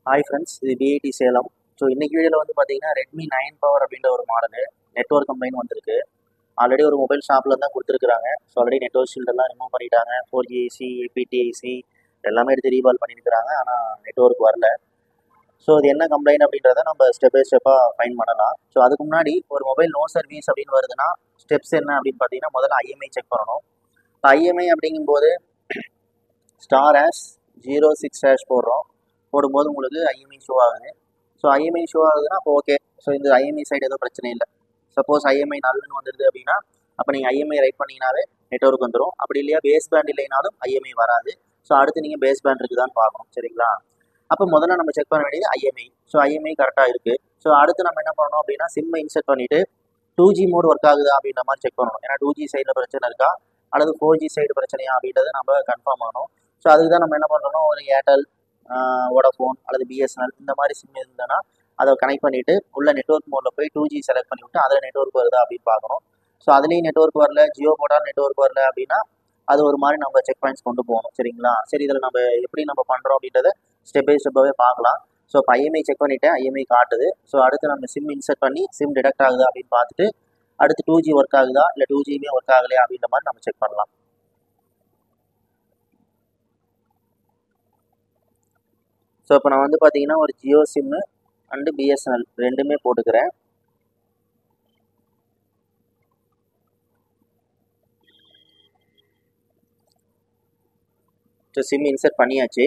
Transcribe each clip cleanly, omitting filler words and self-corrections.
Hi friends, இது BIT Salem. So இன்னைக்கு வீடியோவில் வந்து பார்த்தீங்கன்னா ரெட்மி 9 பவர் அப்படின்ற ஒரு மாடலு நெட்ஒர்க் கம்பெனி வந்திருக்கு. ஆல்ரெடி ஒரு மொபைல் ஷாப்பில் தான் கொடுத்துருக்காங்க. ஸோ ஆல்ரெடி நெட்ஒர்க் ஷீல்டெல்லாம் ரிமூவ் பண்ணிட்டாங்க. 4G ஐசி, APT-IC எல்லாமே எடுத்து ரீபால் பண்ணியிருக்கிறாங்க. ஆனால் நெட்ஒர்க் வரல. ஸோ இது என்ன கம்ப்ளைண்ட் அப்படின்றத நம்ம ஸ்டெப் பை ஸ்டெப்பாக ஃபைன் பண்ணலாம். ஸோ அதுக்கு முன்னாடி ஒரு மொபைல் நோ சர்வீஸ் அப்படின்னு வருதுன்னா ஸ்டெப்ஸ் என்ன அப்படின்னு பார்த்தீங்கன்னா முதல்ல IMEI செக் பண்ணணும். IMEI அப்படிங்கும்போது *#06# போடும்போது உங்களுக்கு IMEI ஷோ ஆகுது. ஸோ IMEI ஷோ ஆகுதுன்னா அப்போ ஓகே. ஸோ இந்த IMEI சைடு எதுவும் பிரச்சனை இல்லை. சப்போஸ் IMEI நல்லுன்னு வந்துடுது அப்படின்னா அப்போ நீங்கள் IMEI ரைட் பண்ணிங்கனாவே நெட்ஒர்க் வந்துடும். அப்படி இல்லையா பேஸ் பேண்ட் இல்லைனாலும் IMEI வராது. ஸோ அடுத்து நீங்கள் பேஸ் பேண்ட் இருக்குதான்னு பார்க்கணும். சரிங்களா? அப்போ முதல்ல நம்ம செக் பண்ண வேண்டியது IMEI. ஸோ IMEI கரெக்டாக இருக்குது. ஸோ அடுத்து நம்ம என்ன பண்ணணும் அப்படின்னா சிம்மை இன்செர்ட் பண்ணிவிட்டு 2G மோட் ஒர்க் ஆகுதா அப்படின்ற மாதிரி செக் பண்ணணும். ஏன்னா 2G சைடில் பிரச்சனை இருக்கா அல்லது 4G சைடு பிரச்சனையா அப்படின்றத நம்ம கன்ஃபார்ம் பண்ணணும். ஸோ அதுக்கு தான் நம்ம என்ன பண்ணுறோம், ஒரு ஏர்டெல், வோடாஃபோன் அல்லது BSNL இந்த மாதிரி சிம் இருந்ததுன்னா அதை கனெக்ட் பண்ணிவிட்டு உள்ள நெட்ஒர்க் மோடில் போய் 2G செலக்ட் பண்ணிவிட்டு அதில் நெட்ஒர்க் வருதா அப்படின்னு பார்க்கணும். ஸோ அதுலேயும் நெட்ஒர்க் வரல, ஜியோ போட்டால் நெட்ஒர்க் வரல அப்படின்னா அது ஒரு மாதிரி நம்ம செக் பாயிண்ட்ஸ் கொண்டு போகணும். சரிங்களா? சரி, இதில் நம்ம எப்படி நம்ம பண்ணுறோம் அப்படின்றத ஸ்டெப் பை ஸ்டெப்பாகவே பார்க்கலாம். ஸோ இப்போ IMEI செக் பண்ணிவிட்டேன், IMEI காட்டுது. ஸோ அடுத்து நம்ம சிம் இன்செர்ட் பண்ணி சிம் டிடெக்ட் ஆகுதா அப்படின்னு பார்த்துட்டு அடுத்து 2G ஒர்க் ஆகுதா இல்லை 2Gமே ஒர்க் ஆகலையா அப்படின்ற மாதிரி நம்ம செக் பண்ணலாம். ஸோ இப்போ நான் வந்து பார்த்தீங்கன்னா ஒரு ஜியோ சிம்மு அண்டு BSNL ரெண்டுமே போட்டுக்கிறேன். ஸோ சிம் இன்செர்ட் பண்ணியாச்சு.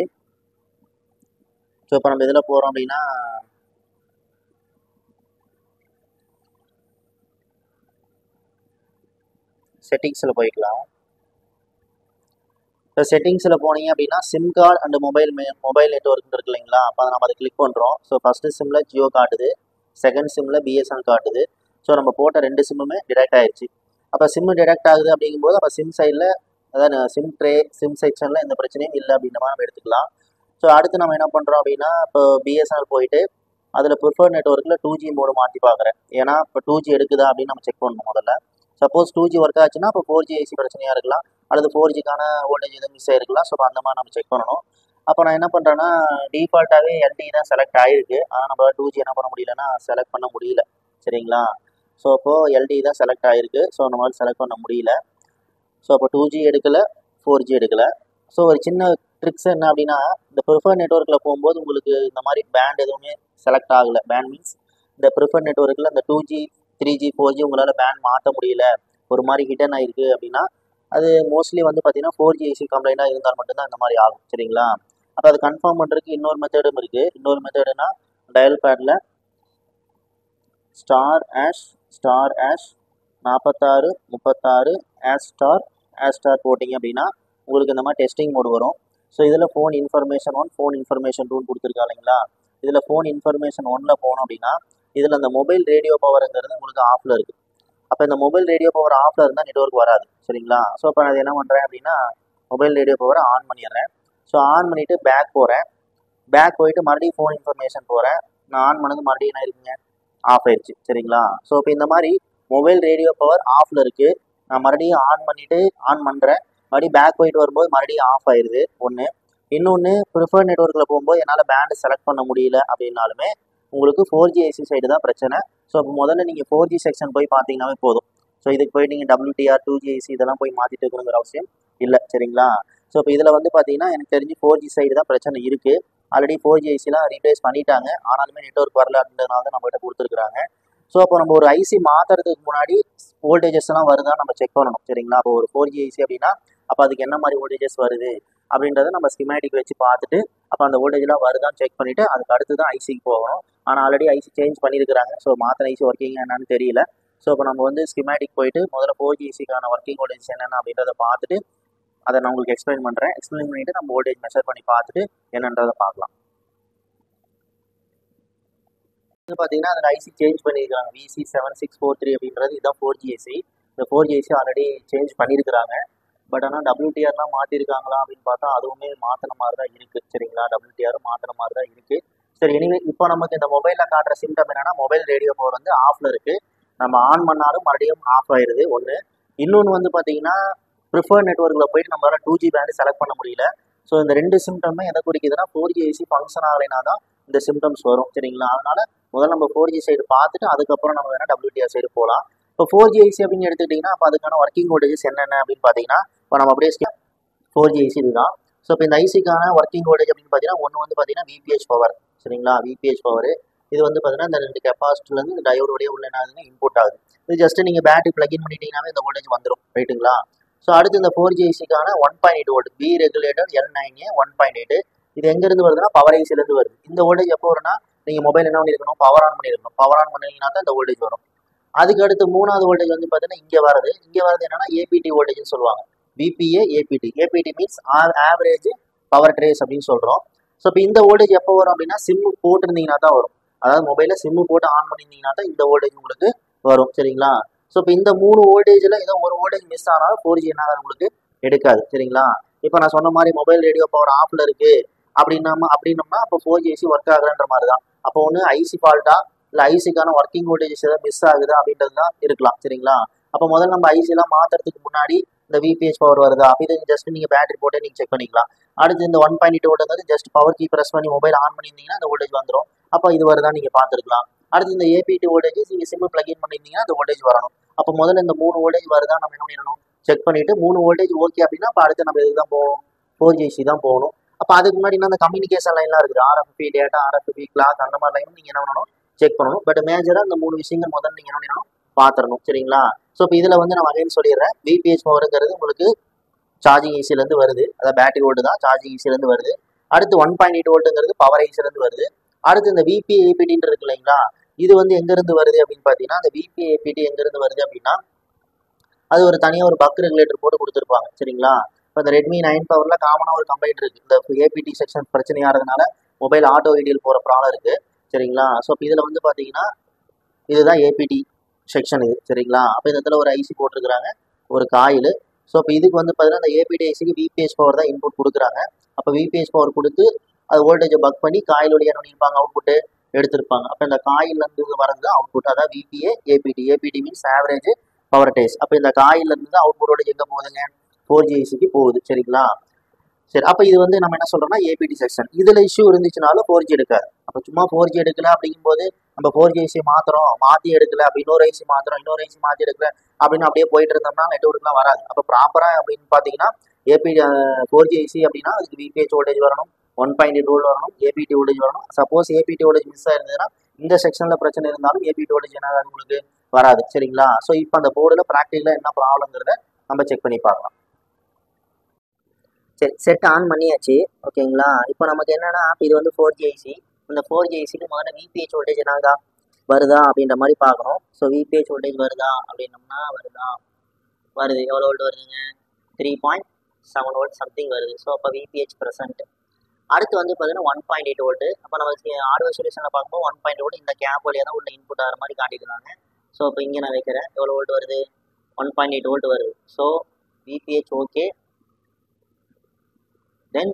ஸோ இப்போ நம்ம இதில் போகிறோம் அப்படின்னா செட்டிங்ஸில் போய்க்கலாம். இப்போ செட்டிங்ஸில் போனீங்க அப்படின்னா sim card and mobile network இருக்கு இல்லைங்களா? அப்போ நம்ம அதை கிளிக் பண்ணுறோம். ஸோ ஃபஸ்ட்டு சிம்மில் ஜியோ காட்டுது, செகண்ட் சிம்மில் BSNL காட்டுது. ஸோ நம்ம போட்ட 2 சிம்முமே டிடெக்ட் ஆயிடுச்சு. அப்போ சிம்மு டிடெக்ட் ஆகுது அப்படிங்கும்போது அப்போ சிம் சைடில் அதாவது சிம் ட்ரே சிம் செக்ஷனில் எந்த பிரச்சனையும் இல்லை அப்படின்ற மாதிரி நம்ம எடுத்துக்கலாம். ஸோ அடுத்து நம்ம என்ன பண்ணுறோம் அப்படின்னா இப்போ BSNL போயிட்டு அதில் ப்ரிஃபர்ட் நெட்ஒர்க்கில் 2G மோடு மாற்றி பார்க்குறேன். ஏன்னா இப்போ 2G எடுக்குதா அப்படின்னு நம்ம செக் பண்ணணும் முதல்ல. சப்போஸ் 2G ஒர்க் ஆச்சுன்னா இப்போ 4G ஐசி பிரச்சனையாக இருக்கலாம் அல்லது 4Gக்கான வோல்டேஜ் எதுவும் மிஸ் ஆகிருக்கலாம். ஸோ அந்த மாதிரி நம்ம செக் பண்ணணும். அப்போ நான் என்ன பண்ணுறேன்னா டிஃபால்ட்டாகவே LTE தான் செலக்ட் ஆகிருக்கு. ஆனால் நம்ம 2G என்ன பண்ண முடியலன்னா செலக்ட் பண்ண முடியல. சரிங்களா? ஸோ அப்போது LTE தான் செலக்ட் ஆகிருக்கு. ஸோ அந்த மாதிரி செலக்ட் பண்ண முடியல. ஸோ அப்போ 2G எடுக்கலை, 4G எடுக்கலை. ஸோ ஒரு சின்ன ட்ரிக்ஸ் என்ன அப்படின்னா இந்த ப்ரிஃபர்ட் நெட்ஒர்க்கில் போகும்போது உங்களுக்கு இந்த மாதிரி பேண்ட் எதுவுமே செலக்ட் ஆகலை. பேண்ட் மீன்ஸ் இந்த ப்ரிஃபர்ட் நெட்ஒர்க்கில் இந்த 2G 3G 4G உங்களால் பேண்ட் மாற்ற முடியல, ஒரு மாதிரி ஹிடன் ஆகிருக்கு அப்படின்னா அது மோஸ்ட்லி வந்து பார்த்தீங்கன்னா 4G ஐசி கம்ப்ளைண்ட்டாக இருந்தால் மட்டும்தான் இந்த மாதிரி ஆகும். சரிங்களா? அப்போ அது கன்ஃபார்ம் பண்ணுறதுக்கு இன்னொரு மெத்தடும் இருக்குது. இன்னொரு மெத்தடுனா டயல் பேடில் *#4636##* போட்டிங்க அப்படின்னா உங்களுக்கு இந்த மாதிரி டெஸ்டிங் மோடு வரும். ஸோ இதில் ஃபோன் இன்ஃபர்மேஷன் 1, ஃபோன் இன்ஃபர்மேஷன் 2 கொடுத்துருக்கா இல்லைங்களா? இதில் ஃபோன் இன்ஃபர்மேஷன் 1 போனோம் அப்படின்னா இதில் அந்த மொபைல் ரேடியோ பவருங்கிறது உங்களுக்கு ஆஃபில் இருக்குது. அப்போ இந்த மொபைல் ரேடியோ பவர் ஆஃபில் இருந்தால் நெட்ஒர்க் வராது. சரிங்களா? ஸோ இப்போ நான் என்ன பண்ணுறேன் அப்படின்னா மொபைல் ரேடியோ பவரை ஆன் பண்ணிடுறேன். ஸோ ஆன் பண்ணிவிட்டு பேக் போகிறேன். பேக் போயிட்டு மறுபடியும் ஃபோன் இன்ஃபர்மேஷன் போகிறேன். நான் ஆன் பண்ணது மறுபடியும் என்ன இருக்குங்க, ஆஃப் ஆயிடுச்சு. சரிங்களா? ஸோ இப்போ இந்த மாதிரி மொபைல் ரேடியோ பவர் ஆஃபில் இருக்குது. நான் மறுபடியும் ஆன் பண்ணிவிட்டு ஆன் பண்ணுறேன். மறுபடியும் பேக் போயிட்டு வரும்போது மறுபடியும் ஆஃப் ஆயிடுது ஒன்று. இன்னொன்று ப்ரிஃபர்ட் நெட்ஒர்க்கில் போகும்போது என்னால் பேண்டு செலக்ட் பண்ண முடியல அப்படின்னாலுமே உங்களுக்கு 4G ஐசி சைடு தான் பிரச்சனை. ஸோ இப்போ முதல்ல நீங்கள் 4G செக்ஷன் போய் பார்த்தீங்கன்னாவே போதும். ஸோ இதுக்கு போய் நீங்கள் WTR 2G ஐசி இதெல்லாம் போய் மாற்றிட்டு இருக்கணுங்கிற அவசியம் இல்லை. சரிங்களா? ஸோ இப்போ இதில் வந்து பார்த்தீங்கன்னா எனக்கு தெரிஞ்சு 4G சைடு தான் பிரச்சனை இருக்குது. ஆல்ரெடி 4G ஐசிலாம் ரீப்ளேஸ் பண்ணிட்டாங்க. ஆனாலுமே நெட்ஒர்க் வரல அப்படின்றதுனால தான் நம்மகிட்ட கொடுத்துருக்குறாங்க. ஸோ அப்போ நம்ம ஒரு ஐசி மாற்றுறதுக்கு முன்னாடி வோல்டேஜஸ் எல்லாம் வருதான்னு நம்ம செக் பண்ணணும். சரிங்களா? அப்போ ஒரு 4G ஐசி அப்படின்னா அப்போ அதுக்கு என்ன மாதிரி வோல்டேஜஸ் வருது அப்படின்றத நம்ம ஸ்கிமேட்டிக் வச்சு பார்த்துட்டு அப்போ அந்த வோல்டேஜ்லாம் வருதான்னு செக் பண்ணிவிட்டு அதுக்கு அடுத்து தான் ஐசிக்கு போகணும். ஆனால் ஆல்ரெடி ஐசி சேஞ்ச் பண்ணியிருக்கிறாங்க. ஸோ மாத்திர ஐசி ஒர்க்கிங் என்னன்னு தெரியல. ஸோ இப்போ நம்ம வந்து ஸ்கிமேட்டிக் போயிட்டு முதல்ல 4G ஐசிக்கான ஒர்க்கிங் வோல்டேஜ் என்னென்ன அப்படின்றத பார்த்துட்டு அதை நான் உங்களுக்கு எக்ஸ்பிளைன் பண்ணுறேன். எக்ஸ்பிளைன் பண்ணிவிட்டு நம்ம வோல்டேஜ் மெஷர் பண்ணி பார்த்துட்டு என்னன்றதை பார்க்கலாம். இது பார்த்தீங்கன்னா அதில் ஐசி சேஞ்ச் பண்ணியிருக்காங்க. VC7643 அப்படின்றது இதுதான் 4G ஐசி. இந்த 4G ஐசி ஆல்ரெடி சேஞ்ச் பண்ணியிருக்கிறாங்க. பட் ஆனால் WTRலாம் மாற்றிருக்காங்களா அப்படின்னு பார்த்தா அதுவுமே மாற்றின மாதிரி தான் இருக்குது. சரிங்களா? WTRம் மாற்றின மாதிரி தான் இருக்குது. சரி, எனிவே இப்போ நமக்கு இந்த மொபைலில் காட்டுற சிம்டம் என்னென்னா மொபைல் ரேடியோ பவர் வந்து ஆஃபில் இருக்குது. நம்ம ஆன் பண்ணாலும் மறுபடியும் ஆஃப் ஆயிடுது ஒன்று. இன்னொன்று வந்து பார்த்தீங்கன்னா ப்ரிஃபர்ட் நெட்ஒர்க்கில் போயிட்டு நம்மளால் 2G பேண்டு செலக்ட் பண்ண முடியல. ஸோ இந்த 2 சிம்டமே எதை குறிக்குதுன்னா 4G ஐசி ஃபங்க்ஷன் ஆகலைனா தான் இந்த சிம்டம்ஸ் வரும் சரிங்களா. அதனால முதல்ல நம்ம 4G சைடு பார்த்துட்டு அதுக்கப்புறம் நம்ம வேணால் WTR சைடு போகலாம். இப்போ 4G ஐசி அப்படின்னு எடுத்துக்கிட்டிங்கன்னா அப்போ அதுக்கான ஒர்க்கிங் வோல்டேஜஸ் என்னென்ன அப்படின்னு பார்த்தீங்கன்னா இப்போ நம்ம அப்படியே 4G ஐசி இதுதான். ஸோ இப்போ இந்த ஐசிக்கான ஒர்க்கிங் வோல்டேஜ் அப்படின்னு பார்த்தீங்கன்னா ஒன்று வந்து பார்த்தீங்கன்னா VPH பவர் சரிங்களா. VPH பவர் இது வந்து பார்த்தீங்கன்னா இந்த 2 கெப்பாசிட்டிலேருந்து இந்த டயோடோடைய உள்ள என்ன இன்புட் ஆகுது. இது ஜஸ்ட் நீங்கள் பேட்டரி பிளக்இன் பண்ணிட்டீங்கன்னாவே இந்த வோல்டேஜ் வந்துடும் ரைட்டுங்களா. ஸோ அடுத்து இந்த 4G ஐசிக்கான 1.8 volt B regulator L9A 1.8 இது எங்கேருந்து வருதுன்னா பவர் ஐசிலேருந்து வருது. இந்த வோல்டேஜ் எப்போ வரும்னா நீங்கள் மொபைல் என்ன பண்ணியிருக்கணும் பவர் ஆன் பண்ணியிருக்கணும். பவர் ஆன் பண்ணிங்கன்னா தான் இந்த வோல்டேஜ் வரும். அதுக்கு அடுத்து 3வது வோல்டேஜ் வந்து பார்த்தீங்கன்னா இங்கே வருது என்னன்னா APT வோல்டேஜ்னு சொல்லுவாங்க. VPA APT. APT means average power trace அப்படின்னு சொல்கிறோம். ஸோ இப்போ இந்த வோல்டேஜ் எப்போ வரும் அப்படின்னா சிம்மு போட்டிருந்தீங்கன்னா தான் வரும். அதாவது மொபைலில் சிம்மு போட்டு ஆன் பண்ணியிருந்தீங்கன்னா தான் இந்த வோல்டேஜ் உங்களுக்கு வரும் சரிங்களா. ஸோ இப்போ இந்த 3 வோல்டேஜில் ஏதோ ஒரு வோல்டேஜ் மிஸ் ஆனாலும் 4G என்ன ஆகாது உங்களுக்கு எடுக்காது சரிங்களா. இப்போ நான் சொன்ன மாதிரி மொபைல் ரேடியோ பவர் ஆஃப்ல இருக்கு அப்படின்னோம்னா அப்போ 4G ஐசி ஒர்க் ஆகுறன்ற மாதிரி தான். அப்போ ஒன்று ஐசி ஃபால்ட்டா இல்லை ஐசிக்கான ஒர்க்கிங் வோல்டேஜஸ் ஏதாவது மிஸ் ஆகுதா அப்படின்றது தான் இருக்கலாம் சரிங்களா. அப்போ முதல்ல நம்ம ஐசிலாம் மாற்றுறதுக்கு முன்னாடி இந்த VPH பவர் வருதா அப்படி ஜஸ்ட் நீங்கள் பேட்டரி போட்டு நீங்கள் செக் பண்ணிக்கலாம். அடுத்து இந்த 1.8 volt just power key press பண்ணி மொபைல் ஆன் பண்ணியிருந்தீங்கன்னா அந்த வோல்டேஜ் வந்துடும். அப்போ இது வருதா நீங்கள் பார்த்துருக்கலாம். அடுத்து இந்த APT வோல்டேஜ் நீங்கள் சிம்மு பிளக்இன் பண்ணியிருந்தீங்கன்னா அந்த வோல்டேஜ் வரணும். அப்போ முதல்ல இந்த 3 வோல்டேஜ் வருதா நம்ம என்ன பண்ணிடணும் செக் பண்ணிட்டு 3 வோல்டேஜ் ஓகே அப்படின்னா அப்போ அடுத்து நம்ம இதுக்கு தான் போகணும் 4G ஐசி தான் போகணும். அப்போ அதுக்கு முன்னாடி அந்த கம்யூனிகேஷன் லைன்லாம் இருக்குது RFP டேட்டா RFP கிளாக் அந்த மாதிரி லைன் நீங்கள் என்ன பண்ணணும் செக் பண்ணணும். பட் மேஜராக இந்த 3 விஷயங்கள் முதல்ல நீங்கள் என்ன பண்ணணும் பார்த்துடணும் சரிங்களா. ஸோ இப்போ இதில் வந்து நான் அகைன் சொல்லிடுறேன் VPH பவருங்கிறது உங்களுக்கு சார்ஜிங் ஐசிலேருந்து வருது. அதாவது பேட்டரி வோல்ட் தான் சார்ஜிங் ஐசிலேருந்து வருது. அடுத்து 1.8 வோல்ட்டுங்கிறது பவர் ஐசிலேருந்து வருது. அடுத்து இந்த VPA APT இருக்கு இல்லைங்களா இது வந்து எங்கேருந்து வருது அப்படின்னு பார்த்தீங்கன்னா அந்த VPA APT எங்கேருந்து வருது அப்படின்னா அது ஒரு தனியாக ஒரு பக் ரெகுலேட்டர் போட்டு கொடுத்துருப்பாங்க சரிங்களா. இப்போ இந்த Redmi 9 பவரில் காமனாக ஒரு கம்ப்ளைண்ட் இருக்குது. இந்த APT செக்ஷன் பிரச்சனையாகிறதுனால மொபைல் ஆட்டோ ஐடியல் போகிற ப்ராப்ளம் இருக்குது சரிங்களா. ஸோ இப்போ இதில் வந்து பார்த்தீங்கன்னா இதுதான் APT செக்ஷன் இது சரிங்களா. அப்போ இந்த இடத்துல ஒரு ஐசி போட்டிருக்கிறாங்க ஒரு காயில். ஸோ இப்போ இதுக்கு வந்து பார்த்தீங்கன்னா இந்த APT ஐசிக்கு VPH பவர் தான் இன்புட் கொடுக்குறாங்க. அப்போ VPH பவர் கொடுத்து அது வோல்டேஜை பக் பண்ணி காயிலுடைய என்ன பண்ணியிருப்பாங்க அவுட்புட்டு எடுத்திருப்பாங்க. அப்போ இந்த காயிலேருந்து வரது அவுட்புட் அதாவது VPA APT. APT means average power days. அப்போ இந்த காயிலேருந்து தான் அவுட்புட் வோல்டேஜ் எங்கே போகுதுங்க 4G ஐசிக்கு போகுது சரிங்களா. சரி அப்போ இது வந்து நம்ம என்ன சொல்கிறோம்னா APT செக்ஷன். இதில் இஷ்யூ இருந்துச்சுனாலும் 4G எடுக்காது. அப்போ சும்மா 4G எடுக்கல அப்படிங்கும்போது நம்ம 4G ஐசி மாற்றி எடுக்கல அப்போ இன்னொரு ஐசி மாற்றி எடுக்கல அப்படின்னு அப்படியே போயிட்டு இருந்தோம்னா நெட்வொர்க்லாம் வராது. அப்போ ப்ராப்பராக அப்படின்னு பார்த்தீங்கன்னா APT 4G ஐசி அப்படின்னா அதுக்கு VPH வோல்டேஜ் வரணும் 1.8 வோல்ட் வரணும் APT வோல்டேஜ் வரணும். சப்போஸ் APT வோல்டேஜ் மிஸ் ஆயிருந்ததுன்னா இந்த செக்ஷனில் பிரச்சனை இருந்தாலும் APT வோல்டேஜ் என்ன ஆகாது உங்களுக்கு வராது சரிங்களா. ஸோ இப்போ அந்த போர்டில் ப்ராக்டிக்கலாக என்ன ப்ராப்ளம்ங்கிறத நம்ம செக் பண்ணி பார்க்கலாம். சரி செட் ஆன் பண்ணியாச்சு ஓகேங்களா. இப்போ நமக்கு என்னன்னா இது வந்து 4G ஐசி. இந்த 4G ஐசிக்கு முதல்ல VPH வோல்டேஜ் என்னதா வருதா அப்படின்ற மாதிரி பார்க்கணும். ஸோ VPH வோல்டேஜ் வருதா அப்படின்னோம்னா வருது. எவ்வளோ வோல்ட் வருதுங்க 3.7 வோல்ட் சம்திங் வருது. ஸோ அப்போ VPH ப்ரெசென்ட். அடுத்து வந்து பார்த்தீங்கன்னா 1.8 வோல்ட்டு. அப்போ நமக்கு ஹார்ட்வேர் சொல்யூஷனில் பார்க்கும்போது 1.8 வோல்ட் இந்த கேப் வழியாக தான் உள்ள இன்புட் ஆகிற மாதிரி காட்டிக்கிறாங்க. ஸோ இப்போ இங்கே நான் வைக்கிறேன் எவ்வளோ வோல்ட் வருது 1.8 வோல்ட் வருது. So VPH okay then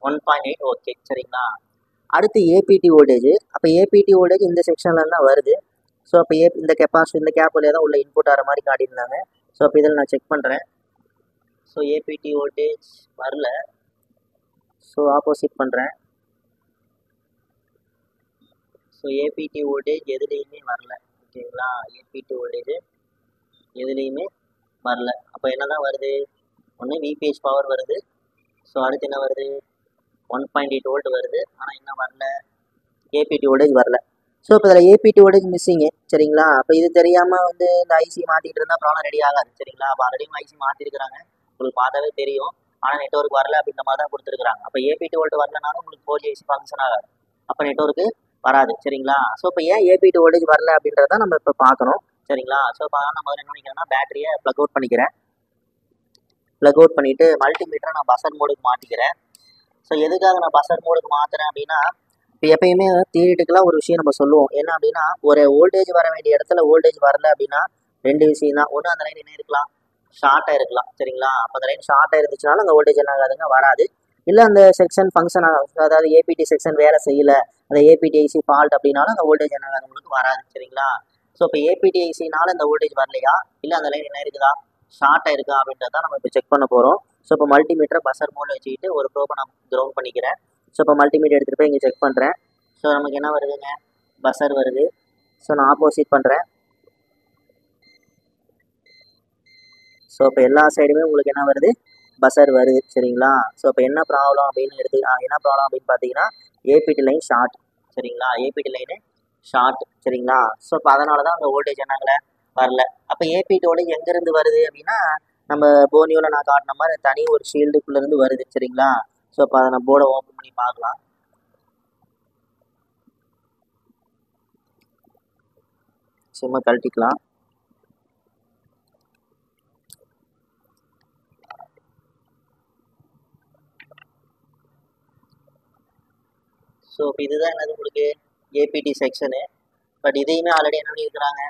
1.8 okay சரிங்களா. அடுத்து APT வோல்டேஜ். அப்போ APT வோல்டேஜ் இந்த செக்ஷனில் தான் வருது. ஸோ அப்போ இந்த கெப்பாசிட்டி இந்த கேப் வழியாக தான் உள்ள இன்புட் ஆகிற மாதிரி காட்டியிருந்தாங்க. ஸோ அப்போ இதில் நான் செக் பண்ணுறேன். ஸோ APT வோல்டேஜ் வரல. ஸோ ஆப்போசிட் பண்ணுறேன். ஸோ APT வோல்டேஜ் எதுலேயுமே வரல ஓகேங்களா. APT வோல்டேஜ் எதுலேயுமே வரல. அப்போ என்ன தான் வருது ஒன்று VPH பவர் வருது. ஸோ அடுத்து என்ன வருது 1.8 வோல்ட் வருது. ஆனால் என்ன வரல APT வோல்டேஜ் வரல. ஸோ இப்போ இதில் APT வோல்டேஜ் மிஸ்ஸிங்கு சரிங்களா. அப்போ இது தெரியாமல் வந்து இந்த ஐசி மாற்றிட்டு இருந்தால் ப்ராப்ளம் ரெடி ஆகாது சரிங்களா. அப்போ ஆல்ரெடி ஐசி மாற்றிருக்கிறாங்க உங்களுக்கு பார்த்தாவே தெரியும். ஆனால் நெட்வொர்க் வரல அப்படின்ற மாதிரி தான் கொடுத்துருக்காங்க. அப்போ APT வோல்ட் வரலனாலும் உங்களுக்கு 4G ஐசி ஃபங்க்ஷன் ஆகாது. அப்போ நெட்வொர்க்கு வராது சரிங்களா. ஸோ இப்போ ஏன் APT வோல்டேஜ் வரல அப்படின்றத நம்ம இப்போ பார்க்கணும் சரிங்களா. ஸோ இப்போ நான் முதல்ல என்ன பண்ணிக்கிறேன்னா பேட்டரியை ப்ளக் அவுட் பண்ணிக்கிறேன். ப்ளக் அவுட் பண்ணிவிட்டு மல்டிமீட்டரை நான் பஸர் மோடுக்கு மாற்றிக்கிறேன். ஸோ எதுக்காக நான் பஸர் மோடுக்கு மாற்றுறேன் அப்படின்னா இப்போ எப்பயுமே தியரிட்டிக்கலாக ஒரு விஷயம் நம்ம சொல்லுவோம் என்ன அப்படின்னா ஒரு வோல்டேஜ் வர வேண்டிய இடத்துல வோல்டேஜ் வரல அப்படின்னா 2 விஷயம் தான். ஒன்று அந்த லைன் என்ன இருக்கலாம் ஷார்ட்டாக இருக்கலாம் சரிங்களா. அப்போ அந்த லைன் ஷார்ட்டாக இருந்துச்சுனாலும் அந்த வோல்டேஜ் என்ன ஆகாதுங்க வராது. இல்லை அந்த செக்ஷன் ஃபங்க்ஷன் அதாவது APT செக்ஷன் வேலை செய்யலை அந்த APT ஐசி ஃபால்ட் அப்படின்னாலும் அந்த வோல்டேஜ் என்ன ஆகாது உங்களுக்கு வராது சரிங்களா. ஸோ இப்போ APT ஐசினால இந்த வோல்டேஜ் வரலையா இல்லை அந்த லைன் என்ன இருக்குதா ஷார்ட்டாக இருக்கா அப்படின்றத நம்ம இப்போ செக் பண்ண போகிறோம். ஸோ இப்போ மல்டிமீட்டரை பஸர் மோடில் வச்சுக்கிட்டு ஒரு ப்ரோபை நான் கிரவுண்ட் பண்ணிக்கிறேன். ஸோ இப்போ மல்டிமீடியா எடுத்துகிட்டு போய் இங்கே செக் பண்ணுறேன். ஸோ நமக்கு என்ன வருதுங்க, பஸர் வருது. ஸோ நான் ஆப்போசிட் பண்ணுறேன். ஸோ இப்போ எல்லா சைடுமே உங்களுக்கு என்ன வருது, பஸர் வருது. சரிங்களா? ஸோ இப்போ என்ன ப்ராப்ளம் அப்படின்னு பார்த்தீங்கன்னா ஏபிடி லைன் ஷார்ட். சரிங்களா? APT line short. சரிங்களா? ஸோ இப்போ அதனால தான் அந்த வோல்டேஜ் என்னங்களே வரல. அப்போ ஏபிடி வோல்டேஜ் எங்கேருந்து வருது அப்படின்னா நம்ம போனியோவில் நான் காட்டின மாதிரி தனி ஒரு ஷீல்டுக்குள்ளேருந்து வருது. சரிங்களா? ஸோ இப்போ அதை நான் போர்டை ஓப்பன் பண்ணி பார்க்கலாம். சும்மா கழட்டிக்கலாம். ஸோ இப்போ இதுதான் என்னது உங்களுக்கு ஏபிடி செக்ஷனு. பட் இதையுமே ஆல்ரெடி என்ன பண்ணியிருக்கிறாங்க,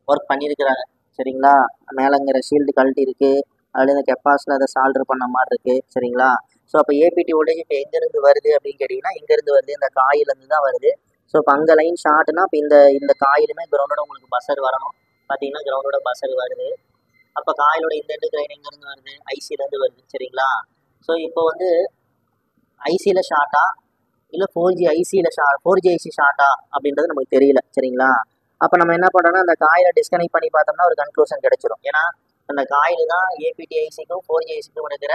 ஒர்க் பண்ணியிருக்கிறாங்க. சரிங்களா? மேலேங்கிற ஷீல்டு கழட்டி இருக்குது. அதில் இந்த கெப்பாசிட்டியில் அதை சால்டர் பண்ண மாதிரி இருக்குது. சரிங்களா? ஸோ அப்போ ஏபிடி வோல்டேஜ் இப்போ எங்கேருந்து வருது அப்படின்னு கேட்டிங்கன்னா இங்கேருந்து வருது, இந்த காயிலேருந்து தான் வருது. ஸோ இப்போ அங்கே லைன் ஷார்ட்னா இப்போ இந்த காயிலுமே கிரவுண்டோட உங்களுக்கு பஸர் வரணும். பார்த்தீங்கன்னா கிரவுண்டோட பஸர் வருது. அப்போ காயிலோட இந்த எண்டு லைன் எங்கேருந்து வருது, ஐசிலேருந்து வருது. சரிங்களா? ஸோ இப்போ வந்து ஐசியில் ஷார்ட்டா இல்லை 4G ஐசி ஷார்ட்டா அப்படின்றது நமக்கு தெரியல. சரிங்களா? அப்போ நம்ம என்ன பண்ணுறோம்னா அந்த காயிலை டிஸ்கனெக்ட் பண்ணி பார்த்தோம்னா ஒரு கன்க்ளூஷன் கிடைச்சிரும். ஏன்னா அந்த காயில் தான் ஏபிடி ஐசிக்கும் 4G ஐசிக்கும் இருக்கிற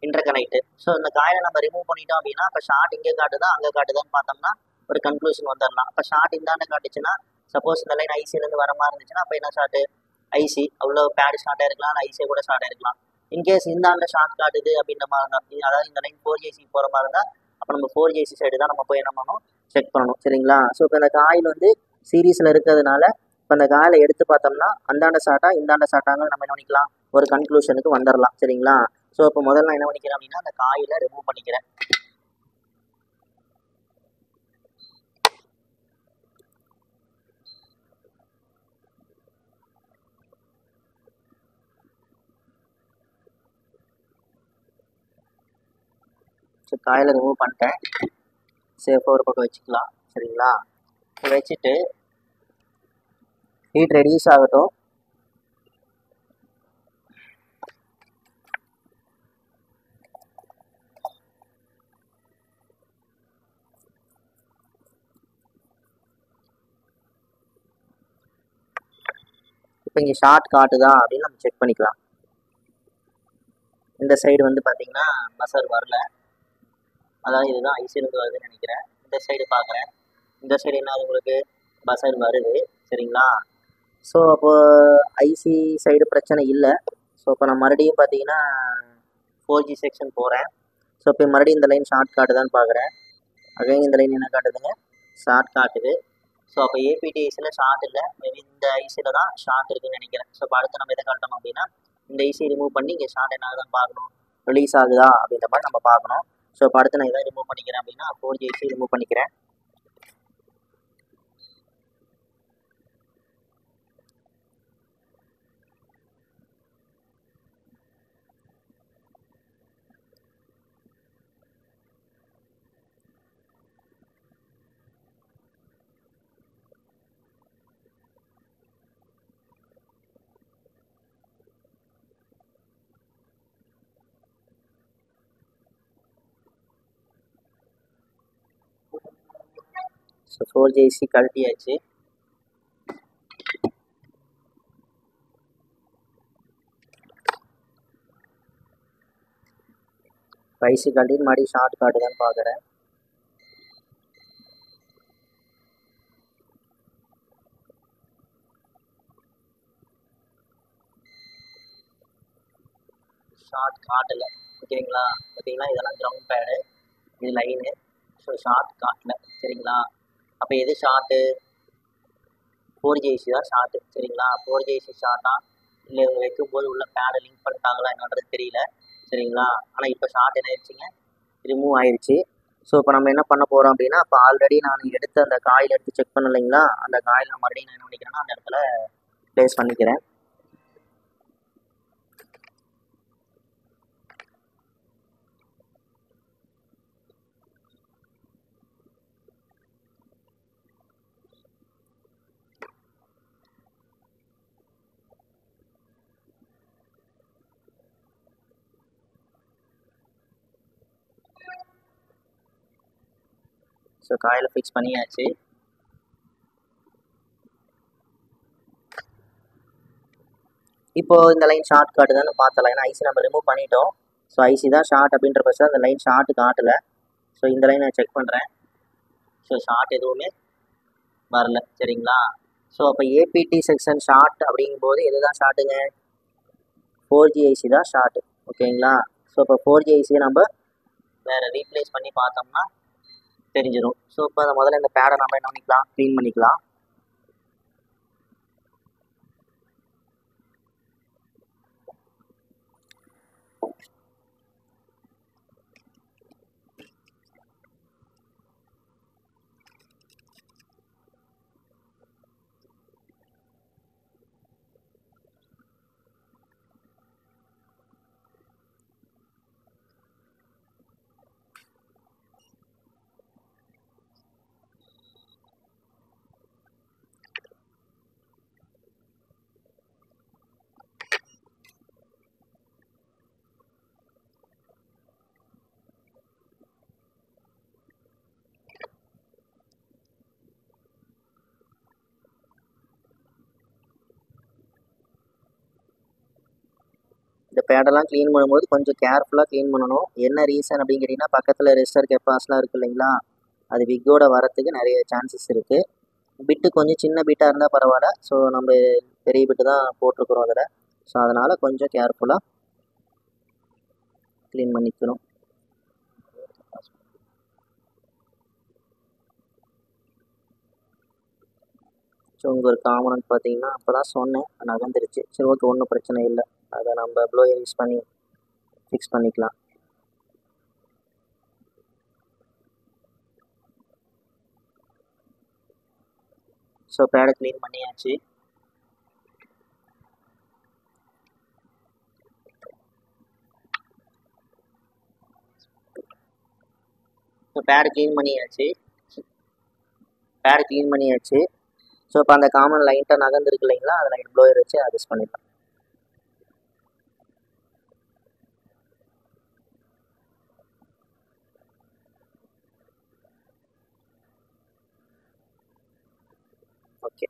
இன்டர்கனெக்ட். ஸோ இந்த காயிலை நம்ம ரிமூவ் பண்ணிட்டோம் அப்படின்னா அப்போ ஷார்ட் இங்கே காட்டுதா அங்கே காட்டுதான்னு பார்த்தோம்னா ஒரு கன்க்ளூஷன் வந்துடலாம். அப்போ ஷார்ட் இந்தாண்ட காட்டுச்சுன்னா சப்போஸ் இந்த லைன் ஐசிலேருந்து வர மாதிரி இருந்துச்சுன்னா அப்போ என்ன ஷார்ட்டு, ஐசி அவ்வளோ பேடு ஷார்ட்டாக இருக்கலாம், இல்லை ஐசியை கூட ஷார்ட்டாக இருக்கலாம். இன்கேஸ் இந்தாண்ட ஷார்ட் காட்டுது அப்படின்ற மாதிரி இருந்தால், அதாவது இந்த லைன் 4G ஐசி போகிற மாதிரி இருந்தால் அப்போ நம்ம 4G ஐசி சைடு தான் நம்ம போய் என்ன பண்ணணும், செக் பண்ணணும். சரிங்களா? ஸோ இப்போ இந்த காயில் வந்து சீரீஸில் இருக்கிறதுனால இப்போ அந்த காயிலை எடுத்து பார்த்தோம்னா அந்தாண்ட ஷார்ட்டா இந்தாண்ட ஷார்ட்டாங்க நம்ம என்ன பண்ணிக்கலாம், ஒரு கன்க்ளூஷனுக்கு வந்துடலாம். சரிங்களா? ஸோ இப்போ முதல்ல நான் என்ன பண்ணிக்கிறேன் அப்படின்னா அந்த காயிலை ரிமூவ் பண்ணிக்கிறேன். ஸோ காயிலை ரிமூவ் பண்ணிட்டேன். சேஃபாக ஒரு பக்கம் வச்சுக்கலாம். சரிங்களா? வச்சுட்டு ஹீட் ரெடியூஸ் ஆகட்டும். இப்போ இங்கே ஷார்ட் காட்டுதா அப்படின்னு நம்ம செக் பண்ணிக்கலாம். இந்த சைடு வந்து பார்த்தீங்கன்னா பஸர் வரல, அதாவது இதுதான் ஐசிலேருந்து வருதுன்னு நினைக்கிறேன். இந்த சைடு பார்க்குறேன், இந்த சைடு என்ன உங்களுக்கு பஸர் வருது. சரிங்களா? ஸோ அப்போ ஐசி சைடு பிரச்சனை இல்லை. ஸோ இப்போ நான் மறுபடியும் பார்த்தீங்கன்னா 4G செக்ஷன் போகிறேன். ஸோ இப்போ மறுபடியும் இந்த லைன் ஷார்ட் காட்டுதான்னு பார்க்குறேன். அகைன் இந்த லைன் என்ன காட்டுதுங்க, ஷார்ட் காட்டுது. ஸோ அப்போ ஏபிடி ஐசியில் ஷார்ட் இல்லை, மேபி இந்த ஐசியில் தான் ஷார்ட் இருக்குதுன்னு நினைக்கிறேன். ஸோ இப்போ அடுத்து நம்ம எதை காட்டணும் அப்படின்னா இந்த ஐசி ரிமூவ் பண்ணி இங்கே ஷார்ட் என்ன ஆகுதான்னு பார்க்கணும், ரிலீஸ் ஆகுதா அப்படின்ற மாதிரி நம்ம பார்க்கணும். ஸோ இப்போ அடுத்து நான் எதாவது ரிமூவ் பண்ணிக்கிறேன் அப்படின்னா 4G ஐசி ரிமூவ் பண்ணிக்கிறேன். ஸோ 4G ஐசி கழட்டியாச்சு. ஐசி கழட்டிட்டு மறுபடியும் ஷார்ட் காட்டுதான்னு பார்க்குறேன். ஷார்ட் காட்டலை. ஓகேங்களா? பார்த்தீங்களா, இதெல்லாம் கிரவுண்ட் பேடு, இது லைனு. ஸோ ஷார்ட் காட்டல. சரிங்களா? அப்போ எது ஷார்ட்டு, 4G ஐசி தான் ஷார்ட்டு. சரிங்களா? 4G ஐசி ஷார்ட்டா இல்லை இவங்க வைக்கும்போது உள்ள பேடை லிங்க் பண்ணிட்டாங்களா என்னன்றது தெரியல. சரிங்களா? ஆனால் இப்போ ஷார்ட் என்ன ஆயிடுச்சுங்க, ரிமூவ் ஆயிடுச்சு. ஸோ இப்போ நம்ம என்ன பண்ண போகிறோம் அப்படின்னா இப்போ ஆல்ரெடி நான் எடுத்து அந்த காயில் எடுத்து செக் பண்ண இல்லைங்களா, அந்த காயில் நான் மறுபடியும் நான் என்ன பண்ணிக்கிறேன்னா அந்த இடத்துல ப்ளேஸ் பண்ணிக்கிறேன். ஸோ காயில் ஃபிக்ஸ் பண்ணியாச்சு. இப்போ இந்த லைன் ஷார்ட் காட்டுதான்னு பார்த்தலாம். ஏன்னா ஐசி நம்ம ரிமூவ் பண்ணிட்டோம். ஸோ ஐசி தான் ஷார்ட் அப்படின்ற பட்சம் அந்த லைன் ஷார்ட் காட்டலை. ஸோ இந்த லைன் நான் செக் பண்ணுறேன். ஸோ ஷார்ட் எதுவுமே வரல. சரிங்களா? ஸோ அப்போ ஏபிடி செக்ஷன் ஷார்ட் அப்படிங்கும்போது எதுதான் ஷார்ட்டுங்க? 4G ஐசி தான் ஷார்ட். ஓகேங்களா? ஸோ இப்போ 4G ஐசியை நம்ம வேறு ரீப்ளேஸ் பண்ணி பார்த்தோம்னா தெரிஞ்சிடும். ஸோ இப்போ முதல்ல இந்த பேடை நம்ம என்ன பண்ணிக்கலாம்? க்ளீன் பண்ணிக்கலாம். இந்த பேடெல்லாம் க்ளீன் பண்ணும்போது கொஞ்சம் கேர்ஃபுல்லாக க்ளீன் பண்ணணும். என்ன ரீசன் அப்படின்னு கேட்டிங்கன்னா, பக்கத்தில் ரெஸ்டர் கெப்பாஸ்லாம் இருக்குது இல்லைங்களா, அது விக்கோட வரத்துக்கு நிறைய சான்சஸ் இருக்குது. பிட்டு கொஞ்சம் சின்ன பிட்டாக இருந்தால் பரவாயில்ல. ஸோ நம்ம பெரிய பிட்டு தான் போட்டிருக்கிறோம் அதில். ஸோ அதனால் கொஞ்சம் கேர்ஃபுல்லாக க்ளீன் பண்ணிக்கணும். ஸோ உங்கள் ஒரு காமனன்ட் பார்த்தீங்கன்னா அப்போ தான் சொன்னேன், நகர்ந்துருச்சு. சரி ஓகே, ஒன்றும் பிரச்சனை இல்லை. அதை நம்ம ப்ளோயர் யூஸ் பண்ணி ஃபிக்ஸ் பண்ணிக்கலாம். ஸோ பேடை க்ளீன் பண்ணியாச்சு. ஸோ பேடை க்ளீன் பண்ணியாச்சு. ஸோ இப்போ அந்த காமன் லைட்டாக நகர்ந்துருக்கு இல்லைங்களா, அதை லைட் ப்ளோயர் வச்சு அட்ஜஸ்ட் பண்ணிடலாம். ஓகே,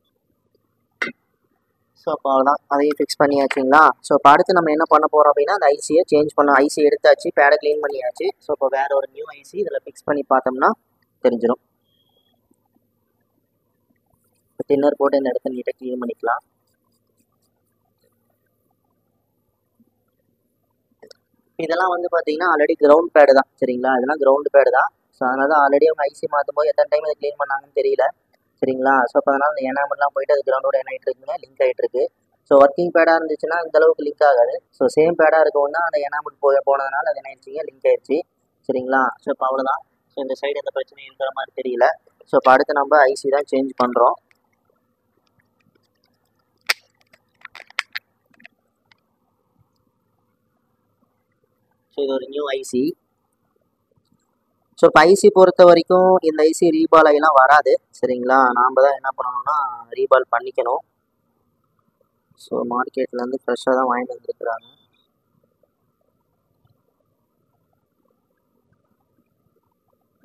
ஸோ அப்போ அவ்வளோதான், அதையும் ஃபிக்ஸ் பண்ணியாச்சுங்களா. ஸோ இப்போ அடுத்து நம்ம என்ன பண்ண போகிறோம் அப்படின்னா, அந்த ஐசியை சேஞ்ச் பண்ணோம். ஐசி எடுத்தாச்சு, பேடை க்ளீன் பண்ணியாச்சு. ஸோ இப்போ வேறு ஒரு நியூ ஐசி இதில் ஃபிக்ஸ் பண்ணி பார்த்தோம்னா தெரிஞ்சிடும். டின்னர் போட்டு இந்த இடத்த நீட்டாக க்ளீன் பண்ணிக்கலாம். இதெல்லாம் வந்து பார்த்தீங்கன்னா ஆல்ரெடி கிரவுண்ட் பேடு தான். சரிங்களா? இதெல்லாம் கிரவுண்ட் பேடு தான். ஸோ அதனால தான் ஆல்ரெடி அவங்க ஐசி மாற்றும் போது எத்தனை டைம் இதை க்ளீன் பண்ணாங்கன்னு தெரியல. சரிங்களா? ஸோ அப்போ அதனால் அந்த எனாமெல்லாம் போயிட்டு அது கிரவுண்டோட என்ன ஆகிட்டு இருக்குங்க, லிங்க் ஆகிட்டு இருக்கு. ஸோ ஒர்க்கிங் பேடாக இருந்துச்சுன்னா இந்த அளவுக்கு லிங்க் ஆகாது. ஸோ சேம் பேடாக இருக்கவும் தான் அந்த எனாமல் போனதுனால அது என்ன ஆயிடுச்சிங்க, லிங்க் ஆயிடுச்சு. சரிங்களா? ஸோ இப்போ அவ்வளோதான். ஸோ இந்த சைடு எந்த பிரச்சனையும் இருக்கிற மாதிரி தெரியல. ஸோ இப்போ அடுத்து நம்ம ஐசி தான் சேஞ்ச் பண்ணுறோம். ஸோ இது ஒரு நியூ ஐசி. ஸோ இப்போ ஐசி பொறுத்த வரைக்கும் இந்த ஐசி ரீபால் ஆகிலாம் வராது. சரிங்களா? நாம் தான் என்ன பண்ணணும்னா ரீபால் பண்ணிக்கணும். ஸோ மார்க்கெட்லேருந்து ஃப்ரெஷ்ஷாக தான் வாங்கிட்டு வந்துருக்குறாங்க.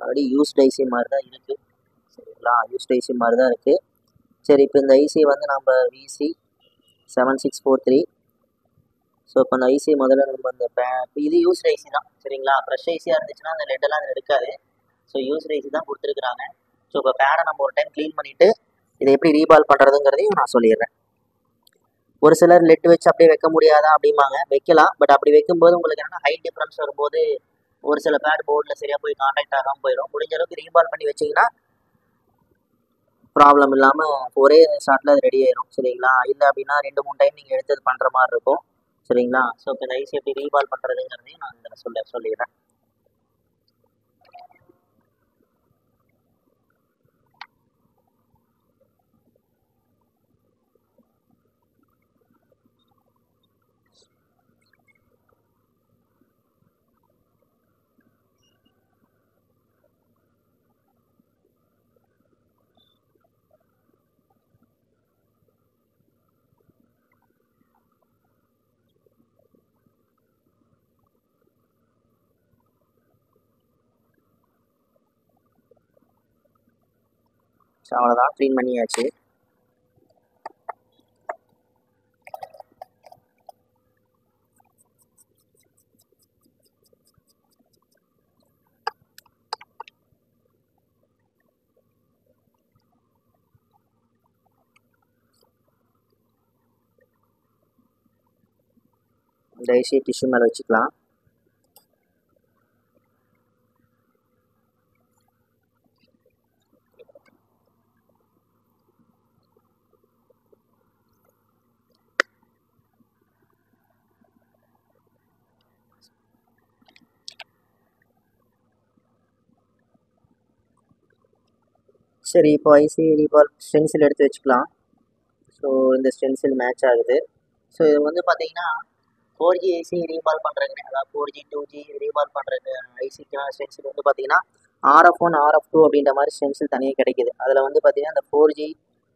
ஆல்ரெடி யூஸ்ட் ஐசி மாதிரி தான் இருக்குது. சரிங்களா? யூஸ்ட் ஐசி மாதிரி தான் இருக்குது. சரி, இப்போ இந்த ஐசி வந்து நம்ம VC7643. ஸோ இப்போ அந்த ஐசி முதல்ல நம்ம இந்த இது யூஸ்ட் ஐசி தான். சரிங்களா? ஃப்ரெஷ் ஐசியாக இருந்துச்சுன்னா அந்த லெட்டெல்லாம் அதில் இருக்காது. ஸோ யூஸ்ட் ஐசி தான் கொடுத்துருக்குறாங்க. ஸோ இப்போ பேடை நம்ம ஒரு டைம் க்ளீன் பண்ணிவிட்டு இதை எப்படி ரீபால் பண்ணுறதுங்கிறதையும் நான் சொல்லிடுறேன். ஒரு சிலர் லெட் வச்சு அப்படியே வைக்க முடியாதா அப்படிம்பாங்க. வைக்கலாம், பட் அப்படி வைக்கும்போது உங்களுக்கு என்னென்னா ஹைட் டிஃப்ரென்ஸ் வரும்போது ஒரு சில பேட் போர்டில் சரியாக போய் கான்டாக்ட் ஆகாமல் போயிடும். முடிஞ்ச அளவுக்கு ரீபால் பண்ணி வச்சிங்கன்னா ப்ராப்ளம் இல்லாமல் ஒரே ஷாட்டில் அது ரெடி ஆயிடும். சரிங்களா? இல்லை அப்படின்னா 2-3 டைம் நீங்கள் எடுத்து அது பண்ணுற மாதிரி இருக்கும். சரிங்களா? ஸோ இப்போ இந்த ஐசி எப்படி ரீபால் பண்ணுறதுங்கிறதையும் நான் இதில் சொல்லிடுறேன். ஸோ அவ்வளோதான், க்ளீன் பண்ணியாச்சு. இந்த ஐசி டிஷ்யூ மேலே வச்சுக்கலாம். சரி, இப்போ ஐசி ரீபால் ஸ்டென்சில் எடுத்து வச்சுக்கலாம். ஸோ இந்த ஸ்டென்சில் மேட்ச் ஆகுது. ஸோ இது வந்து பார்த்தீங்கன்னா 4G ஐசி ரீபால் பண்ணுறதுங்க, அதாவது 4G 2G ரீபால் பண்ணுறது ஐசிக்கான ஸ்டென்சில் வந்து பார்த்தீங்கன்னா RF1 RF2 அப்படின்ற மாதிரி ஸ்டென்சில் தனியாக கிடைக்குது. அதில் வந்து பார்த்தீங்கன்னா இந்த 4G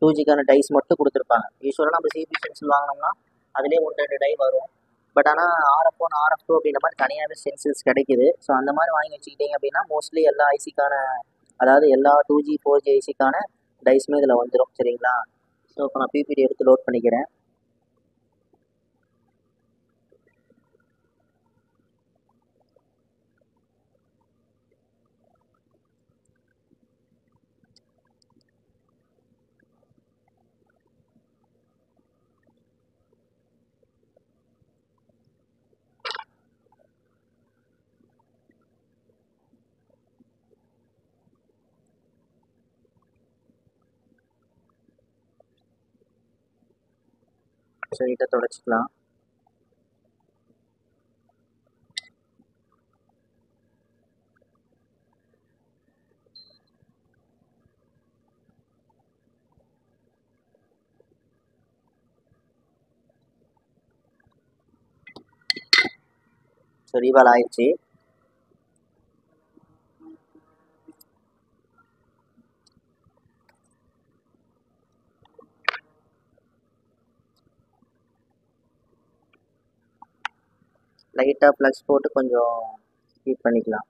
2Gக்கான டைஸ் மட்டும் கொடுத்துருப்பாங்க. யூஸ்வலாக நம்ம சிபி ஸ்டென்சில் வாங்கினோம்னா அதிலே 1-2 டை வரும். பட் ஆனால் RF1 RF2 அப்படின்ற மாதிரி தனியாகவே ஸ்டென்சில்ஸ் கிடைக்குது. ஸோ அந்த மாதிரி வாங்கி வச்சுக்கிட்டீங்க அப்படின்னா மோஸ்ட்லி எல்லா ஐசிக்கான, அதாவது எல்லா 2G 4G ஐசிக்கான டைஸுமே இதில் வந்துடும். சரிங்களா? ஸோ இப்போ நான் பிபிடி எடுத்து லோட் பண்ணிக்கிறேன். ஸோ நீட்டாக தொடச்சிக்கலாம். ஸோ ரீவால் ஆயிடுச்சு. லைட்டாக ப்ளக்ஸ் போட்டு கொஞ்சம் ஹீட் பண்ணிக்கலாம்.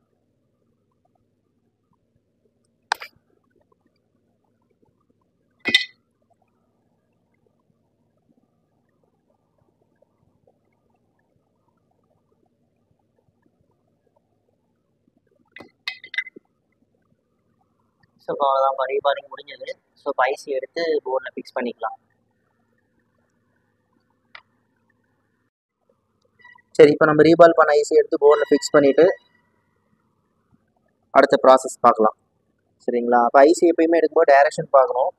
ஸோ இப்போ அவ்வளோதான், ரீபாலிங் முடிஞ்சது. ஸோ இப்போ ஐசி எடுத்து போர்டில் ஃபிக்ஸ் பண்ணிக்கலாம். சரி, இப்போ நம்ம ரீபால் பண்ண ஐசி எடுத்து போர்டில் ஃபிக்ஸ் பண்ணிவிட்டு அடுத்த ப்ராசஸ் பார்க்கலாம். சரிங்களா? அப்போ ஐசி எப்பயுமே எடுக்கும்போது டைரக்ஷன் பார்க்கணும்.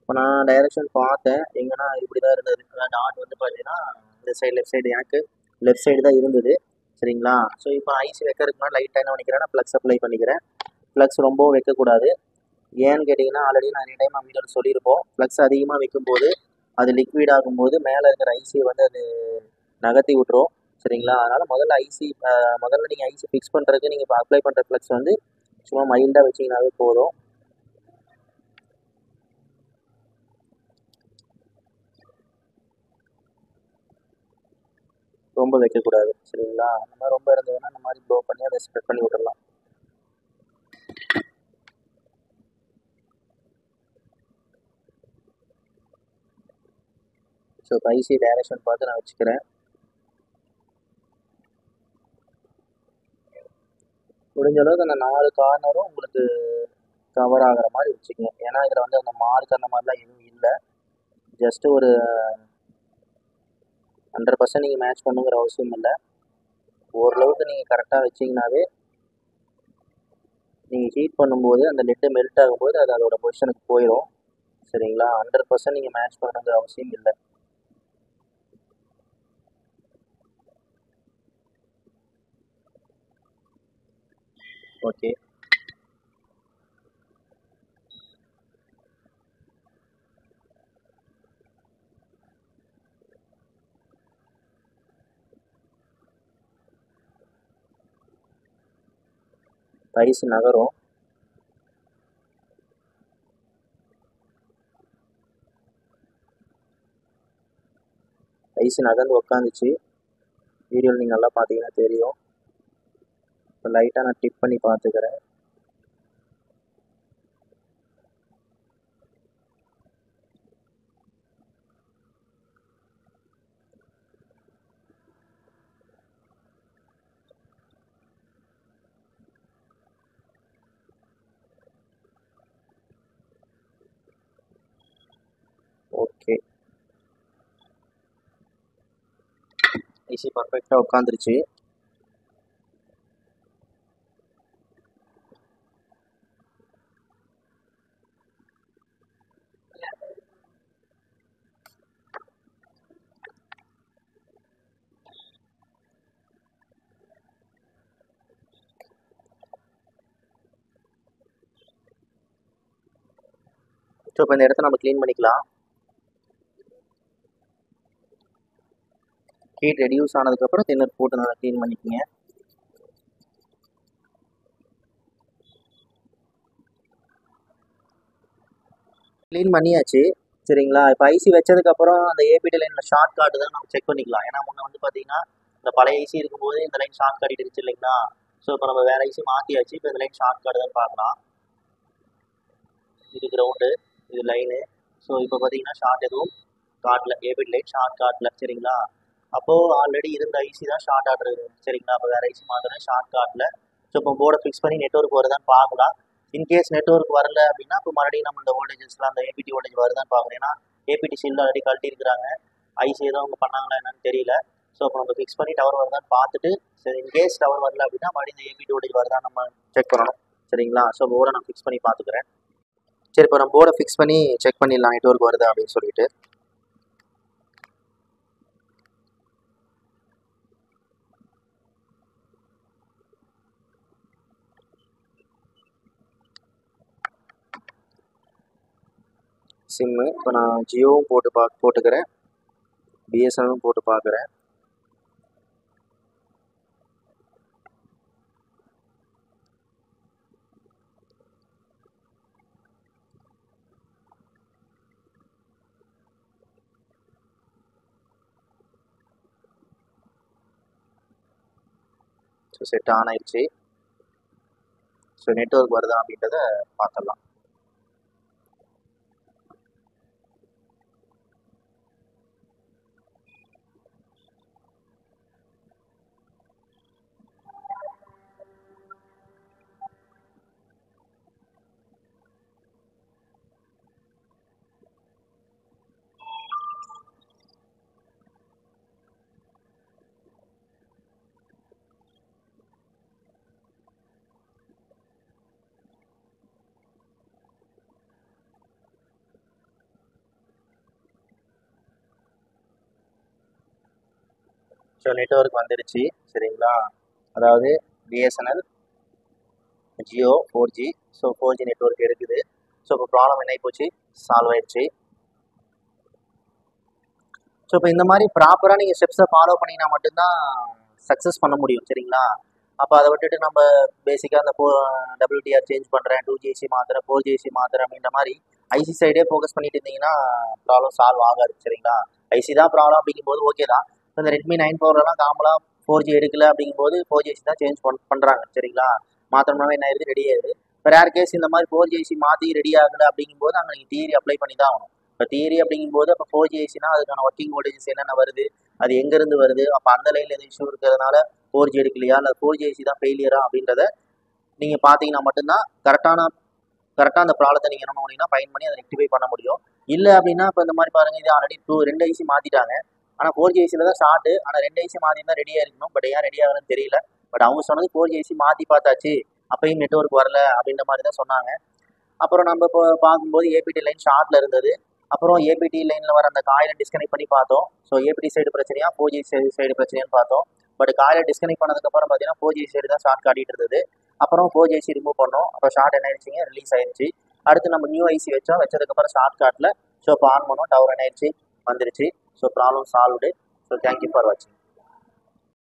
இப்போ நான் டைரக்ஷன் பார்த்தேன், எங்கன்னா இப்படி தான் இருந்தது. அதாவது டாட் வந்து பார்த்தீங்கன்னா இந்த சைடு லெஃப்ட் சைடு, எனக்கு லெஃப்ட் சைடு தான் இருந்தது. சரிங்களா? ஸோ இப்போ ஐசி வைக்கிறதுக்கு முன்னாடி லைட்டாக என்ன பண்ணிக்கிறேன், ப்ளக்ஸ் அப்ளை பண்ணிக்கிறேன். ப்ளக்ஸ் ரொம்பவும் வைக்கக்கூடாது. ஏன்னு கேட்டிங்கன்னா ஆல்ரெடி நிறைய டைம் நம்ம வீடியோவில் சொல்லியிருப்போம், ப்ளக்ஸ் அதிகமாக வைக்கும்போது அது லிக்விட் ஆகும்போது மேலே இருக்கிற ஐசியை வந்து அது நகர்த்தி விட்டுரும். சரிங்களா? அதனால் முதல்ல நீங்கள் ஐசி ஃபிக்ஸ் பண்ணுறதுக்கு நீங்கள் இப்போ அப்ளை பண்ணுற ப்ளக்ஸ் வந்து சும்மா மைல்டாக வச்சிங்கனாவே போதும். ரொம்ப வைக்கக்கூடாது. சரிங்களா? அந்த மாதிரி ரொம்ப இருந்ததுன்னா இந்த மாதிரி ப்ளோ பண்ணி அதை ஸ்ப்ரெட் பண்ணி விட்டுடலாம். ஸோ இப்போ ஐசி டைரக்ஷன் பார்த்து நான் வச்சுக்கிறேன். முடிஞ்ச அளவுக்கு அந்த 4 கார்னரும் உங்களுக்கு கவர் ஆகிற மாதிரி வச்சுக்கோங்க. ஏன்னா இதில் வந்து அந்த மார்க் அந்த மாதிரிலாம் எதுவும் இல்லை. ஜஸ்ட்டு ஒரு 100% நீங்கள் மேட்ச் பண்ணுங்கிற அவசியம் இல்லை. ஓரளவுக்கு நீங்கள் கரெக்டாக வச்சிங்கனாவே நீங்கள் ஹீட் பண்ணும்போது அந்த லிட்டு மெல்ட் ஆகும்போது அது அதோட பொசிஷனுக்கு போயிடும். சரிங்களா? 100% நீங்கள் மேட்ச் பண்ணுங்கிற அவசியம் இல்லை. ஓகே, ஐஸ் நகரும். ஐஸ் நகர்ந்து உக்காந்துச்சு. வீடியோவில் நீங்கள் நல்லா பார்த்தீங்கன்னா தெரியும். இப்போ லைட்டாக நான் டிப் பண்ணி பார்த்துக்கிறேன். ஐசி பர்ஃபெக்டாக உட்காந்துருச்சு. ஸோ இப்போ இந்த இடத்த நம்ம க்ளீன் பண்ணிக்கலாம். ஹீட் ரெடியூஸ் ஆனதுக்கப்புறம் தின்னர் போட்டு நல்லா க்ளீன் பண்ணிக்கோங்க. க்ளீன் பண்ணியாச்சு சரிங்களா. இப்போ ஐசி வச்சதுக்கப்புறம் அந்த ஏபிடி லைனில் ஷார்ட் காட்டு தான் நம்ம செக் பண்ணிக்கலாம். ஏன்னா முன்னே வந்து பார்த்தீங்கன்னா இந்த பழைய ஐசி இருக்கும்போது இந்த லைன் ஷார்ட் காட்டிடுச்சு இல்லைங்களா. ஸோ இப்போ நம்ம வேறு ஐசி மாற்றியாச்சு. இப்போ இந்த லைன் ஷார்ட் காட்டு தான் பார்க்கலாம். இது கிரவுண்டு, இது லைனு. ஸோ இப்போ பார்த்தீங்கன்னா ஷார்ட் எதுவும் காட்டல, ஏபிடி லைன் ஷார்ட் காட்டல சரிங்களா. அப்போது ஆல்ரெடி இருந்த ஐசி தான் ஷார்ட் ஆடுறது சரிங்களா. அப்போ வேறு ஐசி மாத்திரம் ஷார்ட் காட்டல. ஸோ இப்போ போர்டை ஃபிக்ஸ் பண்ணி நெட்வொர்க் வருதான்னு பார்க்கலாம். இன்கேஸ் நெட்வொர்க் வரல அப்படின்னா இப்போ மறுபடியும் நம்ம இந்த வோல்டேஜஸ்லாம் அந்த ஏபிடி வோல்டேஜ் வருதான்னு பார்க்கணும். ஏன்னா ஏபிடி ஷீல்டு ஆல்ரெடி கழட்டி இருக்கிறாங்க. ஐசி எதுவும் அவங்க பண்ணாங்களா என்னன்னு தெரியல. ஸோ இப்போ நம்ம ஃபிக்ஸ் பண்ணி டவர் வருதான்னு பார்த்துட்டு சரி இன்கேஸ் டவர் வரல அப்படின்னா மறுபடியும் இந்த ஏபிடி வோல்டேஜ் வருதான்னு நம்ம செக் பண்ணணும் சரிங்களா. ஸோ போர்டை நான் ஃபிக்ஸ் பண்ணி பார்த்துக்கிறேன். சரி இப்போ நம்ம போர்டை ஃபிக்ஸ் பண்ணி செக் பண்ணிடலாம் நெட்வொர்க் வருதா அப்படின்னு சொல்லிட்டு. சிம்மு இப்போ நான் ஜியோவும் போட்டுக்கிறேன், பிஎஸ்என்எலும் போட்டு பார்க்குறேன். ஸோ செட் ஆன் ஆயிடுச்சு. ஸோ நெட்வொர்க் வருதா அப்படின்றத பார்த்துடலாம். ஸோ நெட்வொர்க் வந்துடுச்சு சரிங்களா. அதாவது BSNL, Jio 4G. So 4G network இருக்குது. ஸோ இப்போ ப்ராப்ளம் என்ன போச்சு, சால்வ் ஆயிடுச்சு. ஸோ இப்போ இந்த மாதிரி ப்ராப்பராக நீங்கள் ஸ்டெப்ஸை ஃபாலோ பண்ணிங்கன்னா மட்டும்தான் சக்ஸஸ் பண்ண முடியும் சரிங்களா. அப்போ அதை விட்டுட்டு நம்ம பேசிக்காக அந்த WTR சேஞ்ச் பண்ணுறேன், 2GC மாத்திரம், 4GC மாத்திரம் அப்படின்ற மாதிரி ஐசி சைடே ஃபோக்கஸ் பண்ணிட்டு இருந்தீங்கன்னா ப்ராப்ளம் சால்வ் ஆகாது சரிங்களா. ஐசி தான் ப்ராப்ளம் அப்படிங்கும்போது ஓகே தான். இந்த ரெட்மி 9 Proலாம் காமலாக 4G எடுக்கல அப்படிங்கும்போது 4GC தான் சேஞ்ச் பண்ணுறாங்க சரிங்களா. மாத்திரமாவே என்ன ஆயிடுது, ரெடி ஆயிடுது. இப்போ ரேர் கேஸ் இந்த மாதிரி 4GC மாற்றி ரெடி ஆகலை அப்படிங்கும்போது அங்கே நீங்கள் தியரி அப்ளை பண்ணி தான் ஆகணும். இப்போ தியரி அப்படிங்கும்போது அப்போ 4GCனா அதுக்கான ஒர்க்கிங் வோல்டேஜஸ் என்னென்ன வருது, அது எங்கேருந்து வருது, அப்போ அந்த லைனில் எதுவும் இஷ்யூ இருக்கிறதுனால 4G எடுக்கலையா இல்லை 4GC தான் ஃபெயிலியரா அப்படின்றத நீங்கள் பார்த்தீங்கன்னா மட்டும்தான் கரெக்டாக அந்த ப்ராப்ளத்தை நீங்கள் என்ன பண்ணீங்கன்னா ஃபைன் பண்ணி அதை ரெக்டிஃபை பண்ண முடியும். இல்லை அப்படின்னா இப்போ இந்த மாதிரி பாருங்கள், இது ஆல்ரெடி 2 ஐசி மாற்றிட்டாங்க. ஆனால் 4GCயில் தான் ஷார்ட்டு. ஆனால் 2 ஐசி மாற்றி தான் ரெடியாக இருக்கணும். பட் ஏன் ரெடி ஆகலன்னு தெரியல. பட் அவங்க சொன்னது 4GC மாற்றி பார்த்தாச்சு, அப்பயும் நெட்வொர்க் வரல அப்படின்ற மாதிரி தான் சொன்னாங்க. அப்புறம் நம்ம இப்போ பார்க்கும்போது ஏபிடி லைன் ஷார்ட்டில் இருந்தது. அப்புறம் ஏபிடி லைனில் வர அந்த காயிலை டிஸ்கனெக்ட் பண்ணி பார்த்தோம். ஸோ ஏபிடி சைடு பிரச்சனையா 4GC சைடு பிரச்சனையான்னு பார்த்தோம். பட் காயிலை டிஸ்கனெக்ட் பண்ணதுக்கப்புறம் பார்த்தீங்கன்னா 4GC சைடு தான் ஷார்ட் காட்டிட்டு இருந்தது. அப்புறம் 4GC ரிமூவ் பண்ணோம். அப்போ ஷார்ட் என்ன ஆயிடுச்சிங்க, ரிலீஸ் ஆயிடுச்சு. அடுத்து நம்ம நியூ ஐசி வச்சதுக்கப்புறம் ஷார்ட் காட்டில் ஸோ இப்போ ஆன் பண்ணோம், டவர் என்ன ஆயிடுச்சு, வந்துருச்சு. So problem solved. So thank you for வாட்சிங்.